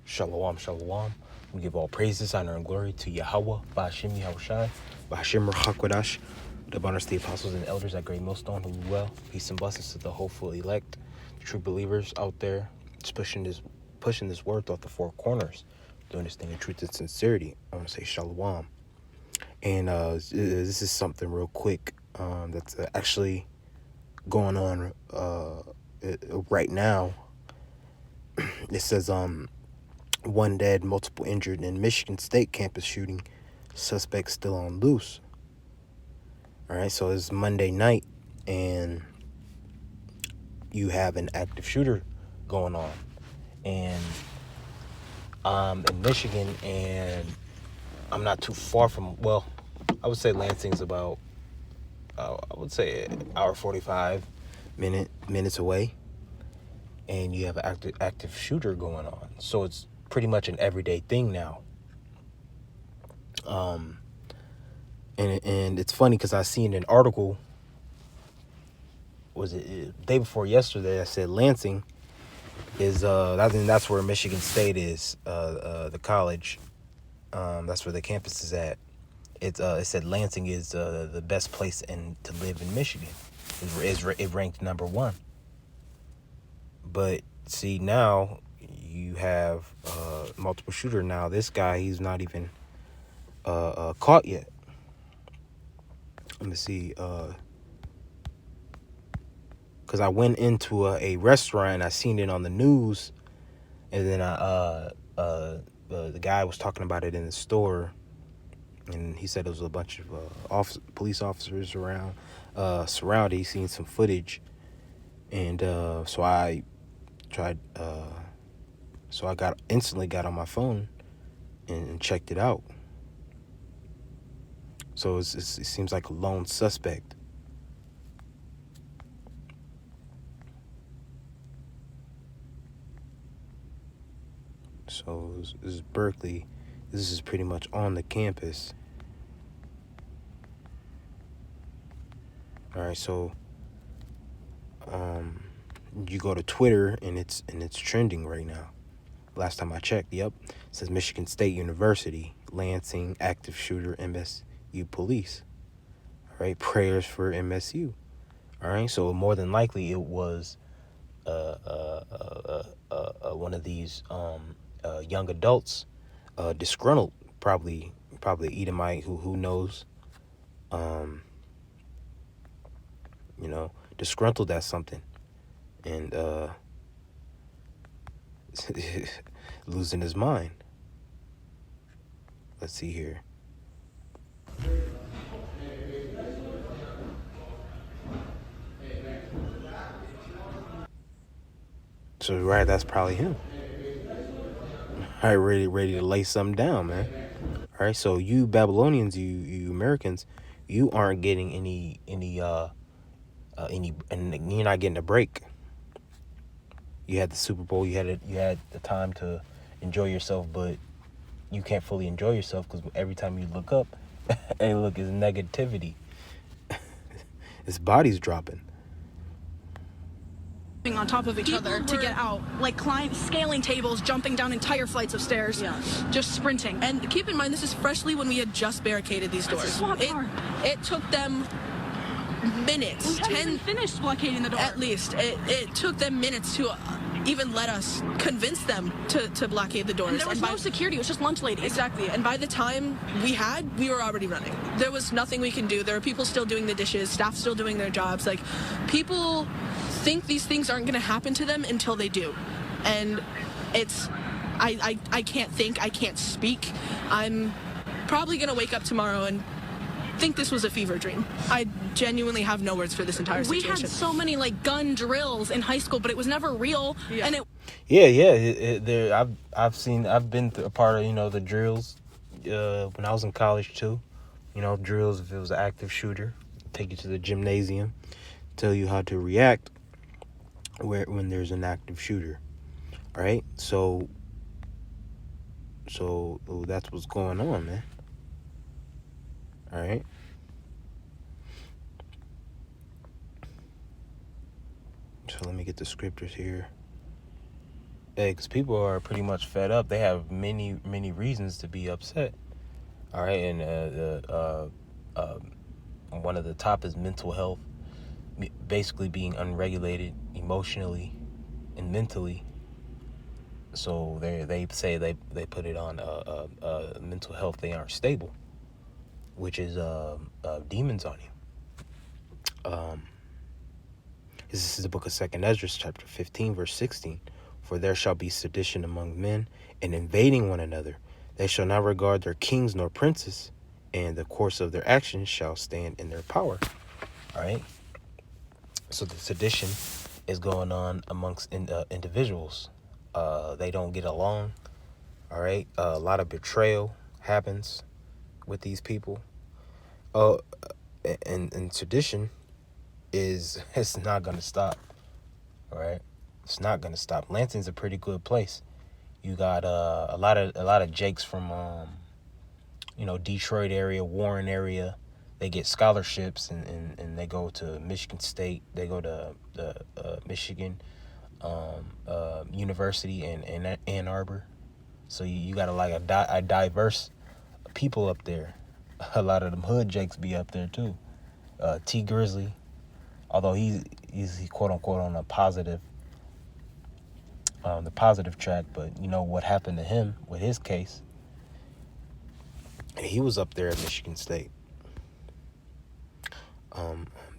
Shalom, shalom. We give all praises, honor, and glory to Yahweh, Ba'ashem Yahushai, Ba'ashem Ruach the honors the apostles and elders at Great Millstone who do well. Peace and blessings to the hopeful elect, the true believers out there, just pushing this word throughout the four corners, doing this thing in truth and sincerity. I want to say shalom. And this is something real quick that's actually going on right now. It says one dead, multiple injured in Michigan State campus shooting. Suspect still on loose. All right, so it's Monday night, and you have an active shooter going on. And I'm in Michigan, and I'm not too far from, well, I would say Lansing's about, I would say an hour 45 minutes away. And you have an active shooter going on. So it's pretty much an everyday thing now. And it's funny because I seen an article, was it day before yesterday, I said Lansing is I think that's where Michigan State is, the college. That's where the campus is at. It said Lansing is the best place to live in Michigan. It ranked number 1. But see, now you have multiple shooter. Now this guy, he's not even caught yet. Let me see. Because I went into a restaurant and I seen it on the news, and then the guy was talking about it in the store, and he said there was a bunch of police officers around, surrounded. He seen some footage, and so I tried. So I instantly got on my phone and checked it out. So it seems like a lone suspect. So this is Berkeley. This is pretty much on the campus. All right, so you go to Twitter and it's trending right now. Last time I checked, yep, it says Michigan State University, Lansing active shooter, MSU police. All right, prayers for MSU. All right, so more than likely it was one of these young adults, disgruntled, probably Edomite, who knows, disgruntled at something, and losing his mind. Let's see here. So right, that's probably him. All right, ready to lay something down, man. All right, so you Babylonians, you Americans, you aren't getting any, and you're not getting a break. You had the Super Bowl, you had the time to enjoy yourself, but you can't fully enjoy yourself because every time you look up, hey, look, it's negativity. His body's dropping. On top of each other to get out, like clients scaling tables, jumping down entire flights of stairs, just sprinting. And keep in mind, this is freshly when we had just barricaded these doors. It took them minutes. We hadn't even finished blockading the door. At least it took them minutes to even let us convince them to blockade the doors. And there was no security. It was just lunch ladies. Exactly. And by the time we were already running. There was nothing we can do. There were people still doing the dishes, staff still doing their jobs. Like, people think these things aren't going to happen to them until they do. And it's, I can't think, I can't speak. I'm probably going to wake up tomorrow and think this was a fever dream. I genuinely have no words for this entire situation. We had so many like gun drills in high school, but it was never real. Yeah. And I've been a part of the drills when I was in college too. Drills, if it was an active shooter, take you to the gymnasium, tell you how to react when there's an active shooter. All right, so that's what's going on, man. All right. So let me get the scriptures here. Because people are pretty much fed up. They have many reasons to be upset. All right, and one of the top is mental health, basically being unregulated emotionally and mentally. So they say they put it on mental health. They aren't stable, which is demons on you. This is the book of 2nd Esdras, chapter 15, verse 16. For there shall be sedition among men, and invading one another. They shall not regard their kings nor princes, and the course of their actions shall stand in their power. All right. So the sedition is going on amongst individuals. They don't get along. All right. A lot of betrayal happens with these people. And sedition it's not gonna stop. All right. It's not gonna stop. Lansing's a pretty good place. You got a lot of Jakes from Detroit area, Warren area. They get scholarships and they go to Michigan State. They go to the Michigan University in Ann Arbor. So you got a diverse people up there. A lot of them hood Jakes be up there too. T Grizzly, although he's quote unquote on the positive track, but you know what happened to him with his case. And he was up there at Michigan State.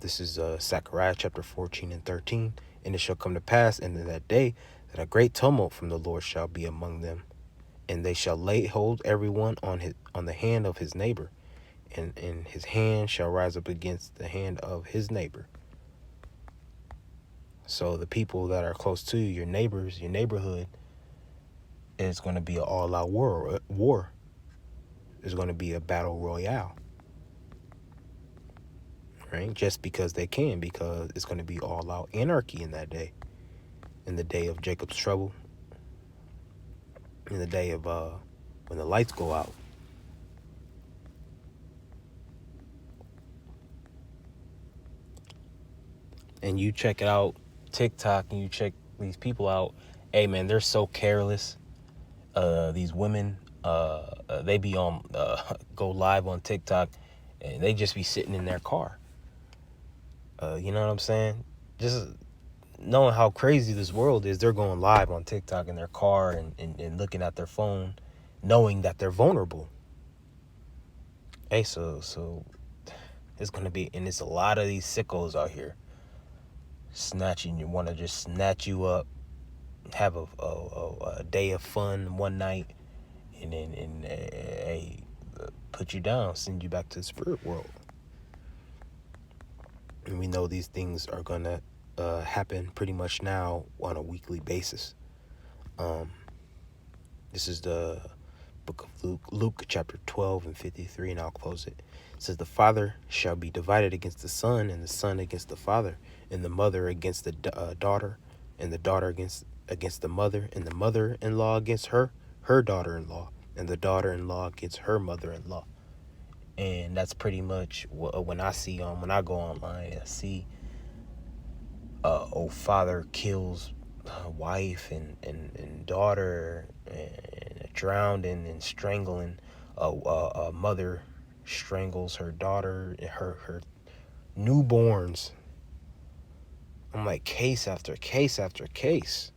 This is Zechariah chapter 14 and 13. And it shall come to pass in that day that a great tumult from the Lord shall be among them, and they shall lay hold everyone on the hand of his neighbor, and his hand shall rise up against the hand of his neighbor. So the people that are close to you, your neighbors, your neighborhood, is going to be an all-out war. There's going to be a battle royale. Right? Just because they can, because it's going to be all-out anarchy in that day. In the day of Jacob's trouble. In the day of when the lights go out. And you check it out, TikTok, and you check these people out. Hey man, they're so careless. These women, they be on go live on TikTok, and they just be sitting in their car. You know what I'm saying? Just knowing how crazy this world is, they're going live on TikTok in their car and looking at their phone, knowing that they're vulnerable. Hey, so it's gonna be, and it's a lot of these sickos out here snatching you, want to just snatch you up, have a day of fun one night, and then put you down, send you back to the spirit world. And we know these things are gonna happen pretty much now on a weekly basis. This is the book of Luke chapter 12 and 53, and I'll close it. It says, the father shall be divided against the son, and the son against the father, and the mother against the daughter, and the daughter against the mother, and the mother-in-law against her daughter-in-law, and the daughter-in-law against her mother-in-law. And that's pretty much when I go online, I see father kills wife and daughter, and drowning and strangling. A mother strangles her daughter, her newborns. I'm like, case after case after case.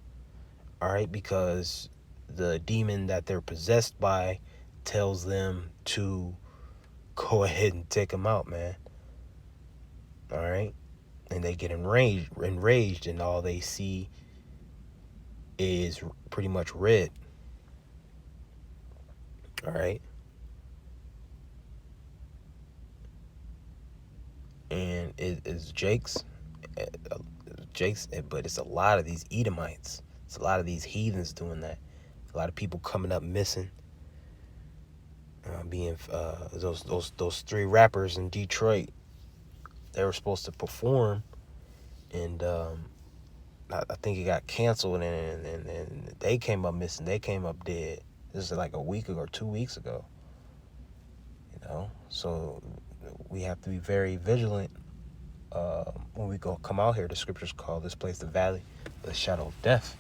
All right, because the demon that they're possessed by tells them to go ahead and take them out, man. All right, and they get enraged, and all they see is pretty much red. All right, and it's Jake's, but it's a lot of these Edomites. It's a lot of these heathens doing that. A lot of people coming up missing. Being those three rappers in Detroit, they were supposed to perform, and I think it got canceled, and they came up missing. They came up dead. This is like a week ago or 2 weeks ago. You know, so we have to be very vigilant when we come out here. The scriptures call this place the valley of the shadow of death.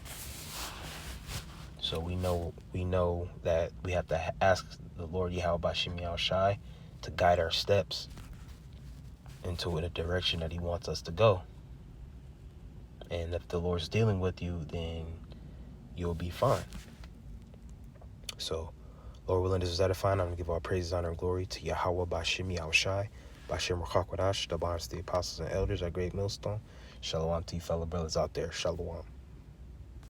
So we know that we have to ask the Lord Yahweh Bashim Yahushai to guide our steps into the direction that he wants us to go. And if the Lord's dealing with you, then you'll be fine. So, Lord willing, this is edifying. I'm going to give all praises, honor, and glory to Yahweh Bashim Yahushai, Bashim Ruchakwadash, the bonds, the apostles and elders at Great Millstone. Shalom to you fellow brothers out there. Shalom.